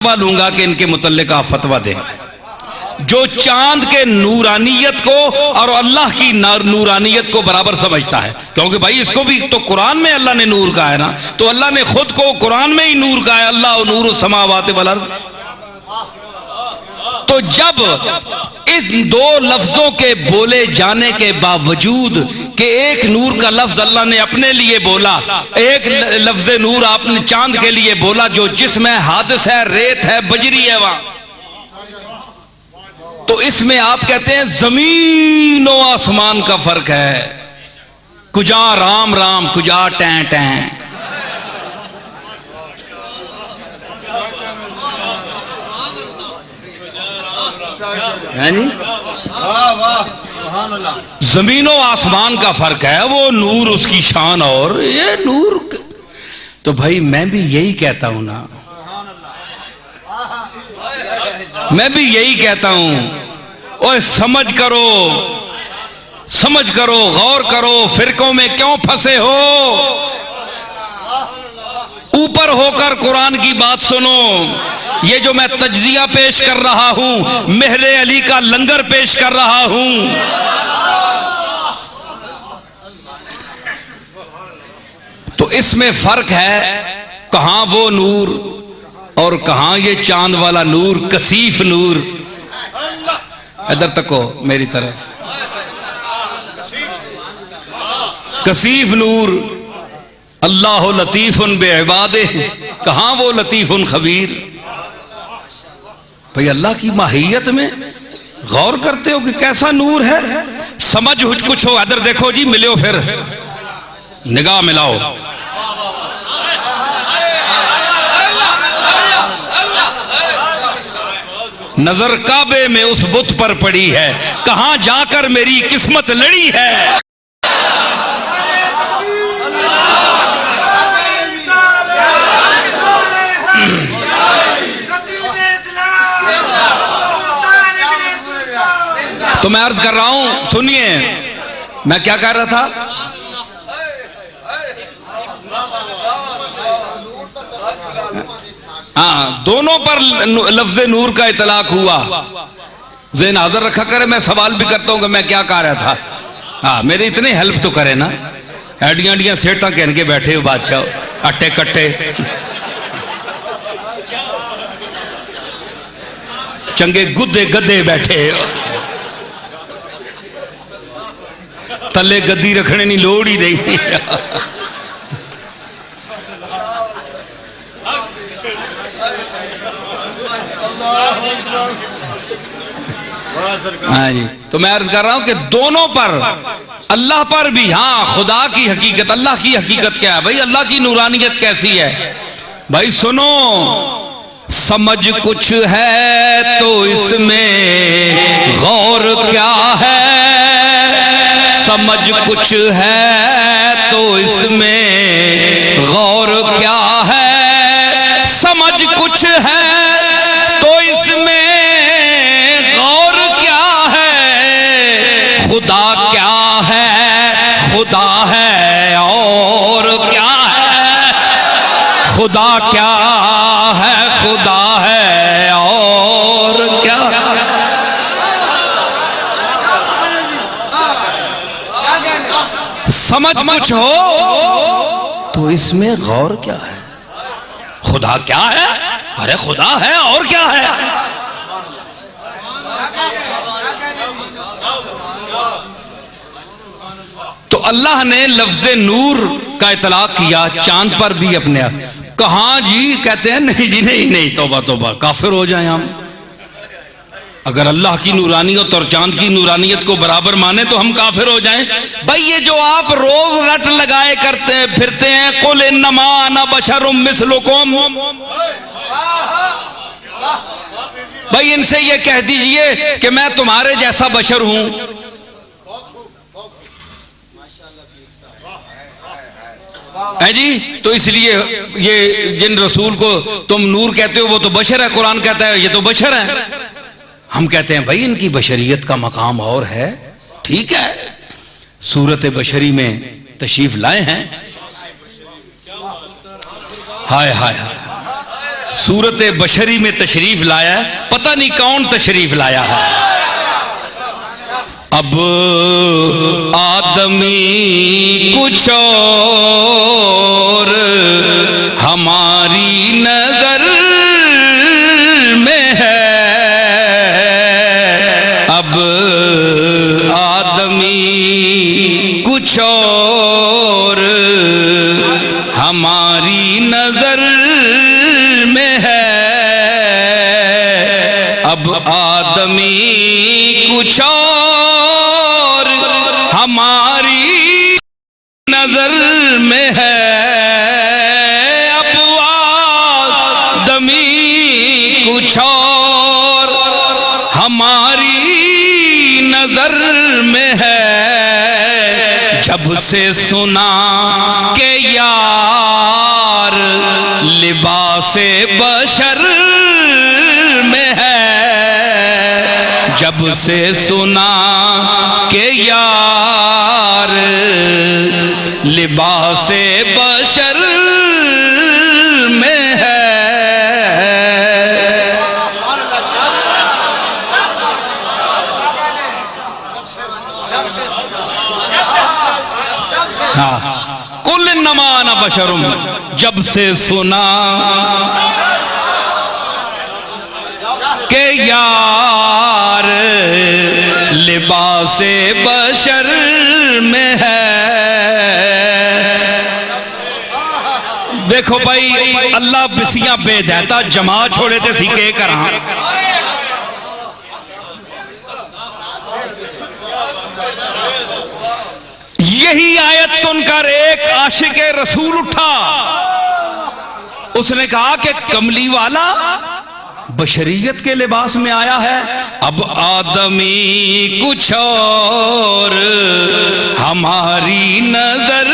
लूंगा कि इनके मुतल्लिक आप फतवा दें। जो चांद के नूरानियत को और अल्लाह की नूरानियत को बराबर समझता है, क्योंकि भाई इसको भी तो कुरान में अल्लाह ने नूर कहा है ना, तो अल्लाह ने खुद को कुरान में ही नूर कहा है, अल्लाह नूर समावात वल अर्द। तो जब इस दो लफ्जों के बोले जाने के बावजूद कि एक नूर का लफ्ज अल्लाह ने अपने लिए बोला, एक लफ्ज नूर आपने चांद के लिए बोला, जो जिसमें हादिस है, रेत है, बजरी है वहां, तो इसमें आप कहते हैं जमीन और आसमान का फर्क है। कुजा राम राम, कुजा टैं टैं। है जी, जमीनों आसमान का फर्क है, वो नूर उसकी शान और ये नूर। तो भाई मैं भी यही कहता हूं ना, मैं भी यही कहता हूं, ओए समझ करो, समझ करो, गौर करो, फिरकों में क्यों फंसे हो, ऊपर होकर कुरान की बात सुनो। ये जो मैं तज्जिया पेश कर रहा हूं, मेहरे अली का लंगर पेश कर रहा हूं, तो इसमें फर्क है, कहां वो नूर और कहां ये चांद वाला नूर, कसीफ नूर। इधर तको मेरी तरफ, कसीफ नूर, अल्लाह लतीफुन बेइबादे, कहां वो लतीफुन खबीर। भाई अल्लाह की माहियत में गौर करते हो कि कैसा नूर है, समझ कुछ हो। इधर देखो जी, मिलो, फिर निगाह मिलाओ। नजर काबे में उस बुत पर पड़ी है, कहां जाकर मेरी किस्मत लड़ी है। तो मैं अर्ज कर रहा हूं, सुनिए मैं क्या कह रहा था। हाँ, दोनों पर लफ्ज नूर का इतलाक हुआ। ज़हन हाज़िर रखा करे, मैं सवाल भी करता हूं कि मैं क्या कह रहा था। हाँ, मेरे इतने हेल्प तो करे ना। एडियां एडियां सेठा कहन के बैठे हो बादशाह, अट्टे कट्टे, चंगे गुद्दे गद्दे बैठे, तले गद्दी रखने की लोड़ ही नहीं। हाँ जी, तो मैं अर्ज कर रहा हूं कि दोनों पर, अल्लाह पर भी, हाँ खुदा की हकीकत, अल्लाह की हकीकत क्या है भाई, अल्लाह की नूरानियत कैसी है भाई, सुनो। समझ कुछ है तो इसमें गौर क्या है, समझ कुछ है तो इसमें गौर क्या है, समझ कुछ है तो इसमें गौर क्या है, खुदा क्या है, खुदा है और क्या है, खुदा क्या है, खुदा है और क्या। समझ कुछ हो तो इसमें गौर क्या है, खुदा क्या है, अरे खुदा है और क्या है। तो अल्लाह ने लफ्ज नूर का इतलाक किया चांद पर भी अपने। कहां जी, कहते हैं नहीं जी, नहीं नहीं, तौबा तौबा, काफिर हो जाए हम। अगर अल्लाह की नूरानियत और चांद की नूरानियत को बराबर माने तो हम काफिर हो जाएं। भाई ये जो आप रोज रट लगाए करते फिरते हैं, कुल इन्नमा अना बशरुम मिस्लुकुम, भाई इनसे ये कह दीजिए कि मैं तुम्हारे जैसा बशर हूं। है जी, तो इसलिए ये जिन रसूल को तुम नूर कहते हो वो तो बशर है, कुरान कहता है ये तो बशर है। हम कहते हैं भाई इनकी बशरियत का मकाम और है, ठीक है, सूरत बशरी में तशरीफ लाए हैं। हाय हाय हाय, सूरत बशरी में तशरीफ लाया है, पता नहीं कौन तशरीफ लाया है। अब आदमी कुछ और हमारी नजर में है, अब आदमी कुछ और हमारी नजर में है, अब आदमी कुछ और हमारी नजर में है, अब आदमी कुछ और हमारी नजर में है। जब से सुना के यार लिबासे बशर में है, जब से सुना के यार लिबासे बशर में है। हाँ, कुल नमाना बशरुम, जब से सुना के यार लिबासे बशर में है। देखो भाई, अल्लाह बिसियां बेदहता जमा छोड़े थे सीखे करा। यही आयत सुनकर एक आशिके रसूल उठा, उसने कहा कि कमली वाला बशरियत के लिबास में आया है, अब आदमी कुछ और हमारी नजर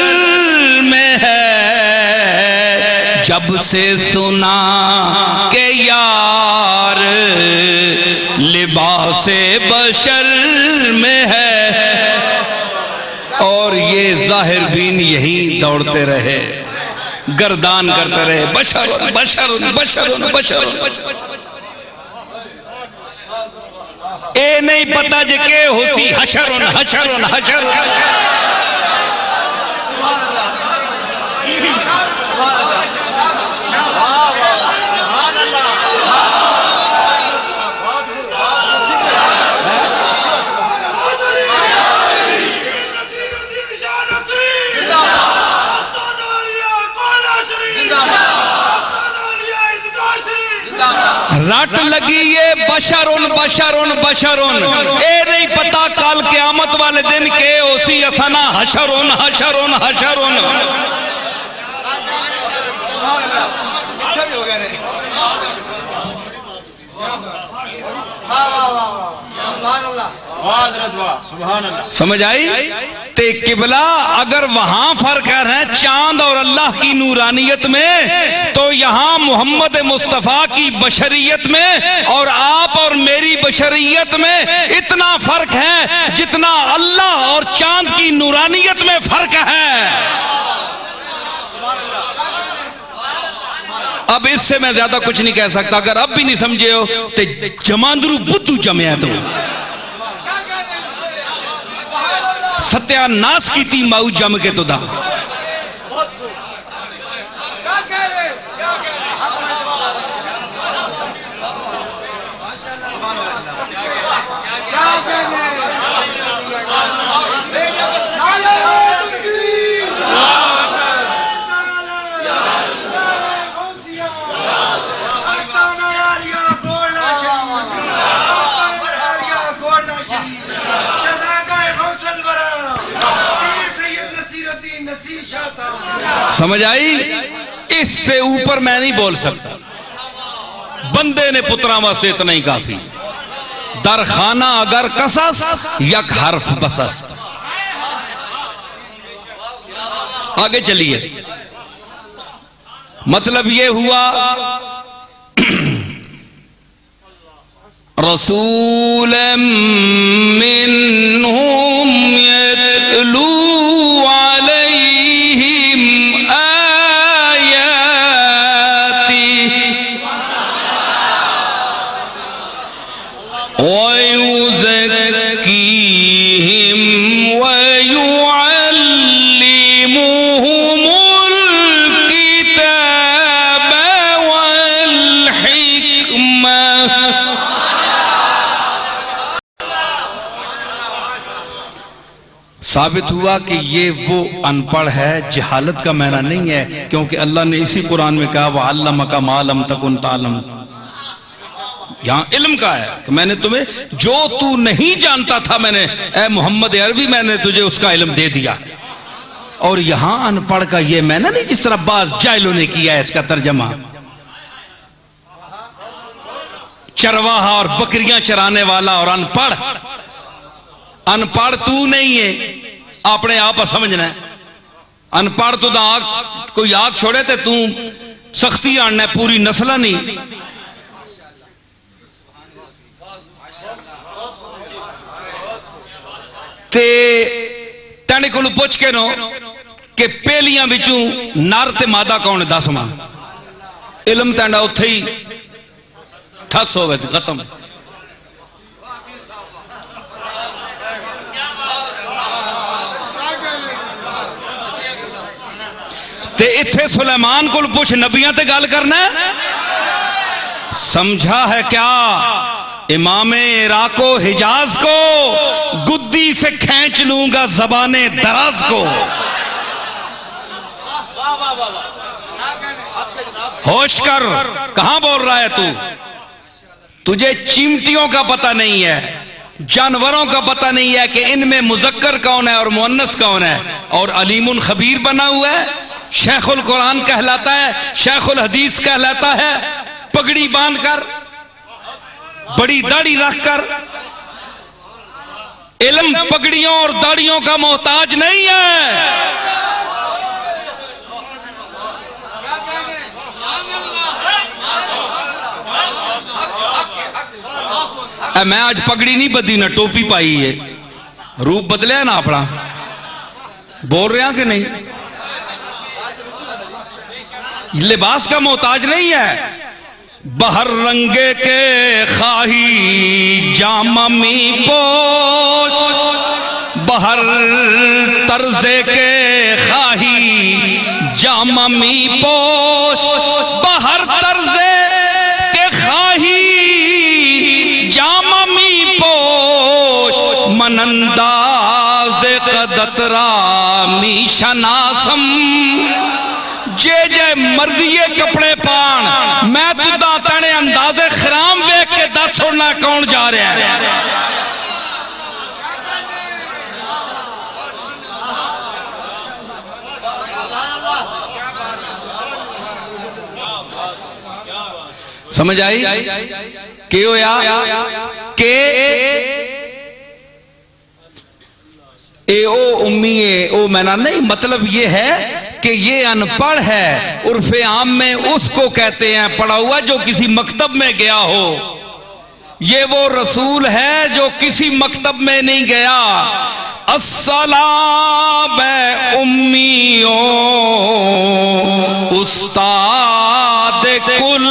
में है। जब से सुना के यार लिबासे बशर में है, और ये जाहिर बीन यही दौड़ते रहे, गर्दान करते रहे, बशर बशर बशर बशर। ए नहीं पता जे के होसी हशरुन हशरुन हशरुन। रट लगी ये बशरुन बशरुन बशरुन, ए नहीं पता कल क़यामत वाले दिन के ओसी असना हशरुन हशरुन हशरुन। समझ आई? ते किबला अगर वहां फर्क है चांद और अल्लाह की नूरानियत में, तो यहां मोहम्मद मुस्तफा की बशरियत में और आप और मेरी बशरियत में इतना फर्क है जितना अल्लाह और चांद की नूरानियत में फर्क है। अब इससे मैं ज्यादा कुछ नहीं कह सकता। अगर अब भी नहीं समझे हो तो जमांदरू बुद्धू जमया तो सत्यानाश की थी माऊ जम के तुदा। समझ आई? इससे ऊपर मैं नहीं बोल सकता। बंदे ने पुत्रा वास्ते इतना ही काफी। दरखाना अगर कसस यक हर्फ बसस। आगे चलिए, मतलब ये हुआ रसूलन मिनहुम यतलू अलैहिम आयाती वयुज़क्कीहिम वयुअल्लिमुहुमुल किताब वल हिक्मा। साबित हुआ कि ये वो अनपढ़ है, जहालत का माना नहीं है, क्योंकि अल्लाह ने इसी कुरान में कहा वअल्लमका मा लम तकुन तालम। यहां इल्म का है कि मैंने तुम्हें जो तू नहीं जानता था, मैंने ए मोहम्मद अरबी मैंने तुझे उसका इल्म दे दिया। और यहां अनपढ़ का ये मैंने नहीं जिस तरह बाज जाहिलों ने किया है इसका तर्जमा, चरवाहा और बकरियां चराने वाला और अनपढ़। अनपढ़ तू नहीं है, अपने आप समझना है। अनपढ़ तो आग कोई आग छोड़े तो तू सख्ती आना है, पूरी नस्ल नहीं। ते तेने को पुछ के नो कि पहलियां बिचों नर ते मादा कौन है, 10वां इलम तेना उत्थे ही ठस हो वैसे खत्म। ते इत्थे सुलेमान को पुछ नबियां ते गल करना है। समझा है क्या? इमामे इराको हिजाज को गुद्दी से खींच लूंगा जबाने दराज को। होश कर, कहां बोल रहा है तू? तुझे चिमटियों का पता नहीं है, जानवरों का पता नहीं है कि इनमें मुजक्कर कौन है और मुअन्नस कौन है। और अलीमुन खबीर बना हुआ है, शेखुल कुरान कहलाता है, शेखुल हदीस कहलाता है, पगड़ी बांधकर बड़ी दाढ़ी रखकर। इल्म पगड़ियों और दाढ़ियों का मोहताज नहीं है। मैं आज पगड़ी नहीं बदली ना टोपी पाई है, रूप बदलिया ना अपना। बोल रहे हैं कि नहीं? लिबास का मोहताज नहीं है। बहर रंगे के खाही जामा मी पोश, बहर तर्जे के खाही जामा मी पोश, बहर तर्जे के खाही जामा मी पोश, मनंदाज कदतरा मी शनासम। जे जे मर्जी कपड़े पान, मैं तुदा तेने अंदाजे खराम वेख के दस छोड़ना कौन जा रहा है। समझ आई के होया के ए ओ उम्मी ए ओ मैना नहीं, मतलब ये है कि ये अनपढ़ है। उर्फे आम में उसको कहते हैं पढ़ा हुआ जो किसी मकतब में गया हो। ये वो रसूल है जो किसी मकतब में नहीं गया। अस्सलाम उम्मियों उस्ताद कुल,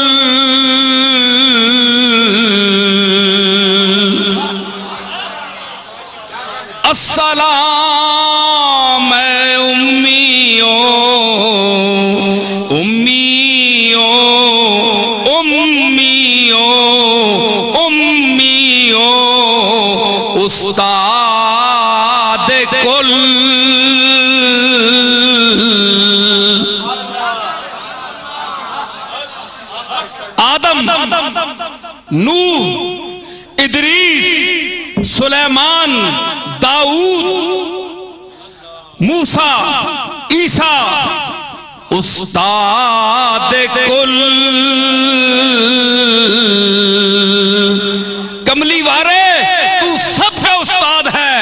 अस्सलाम उम्मियों उम्मियों उम्मियों उम्मियों उस्ताद कुल। आदम, नूह, इदरीस, सुलेमान, दाऊद, मूसा, ईसा, उस्ताद कुल। कमली वारे तू सबका उस्ताद है।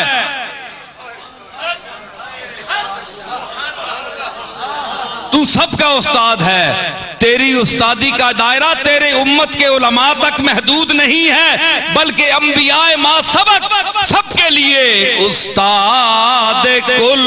तू सबका उस्ताद है। तेरी उस्तादी का दायरा तेरे उम्मत के उलमा तक महदूद नहीं है, बल्कि अंबियाए मा सबक सबके लिए उस्ताद कुल।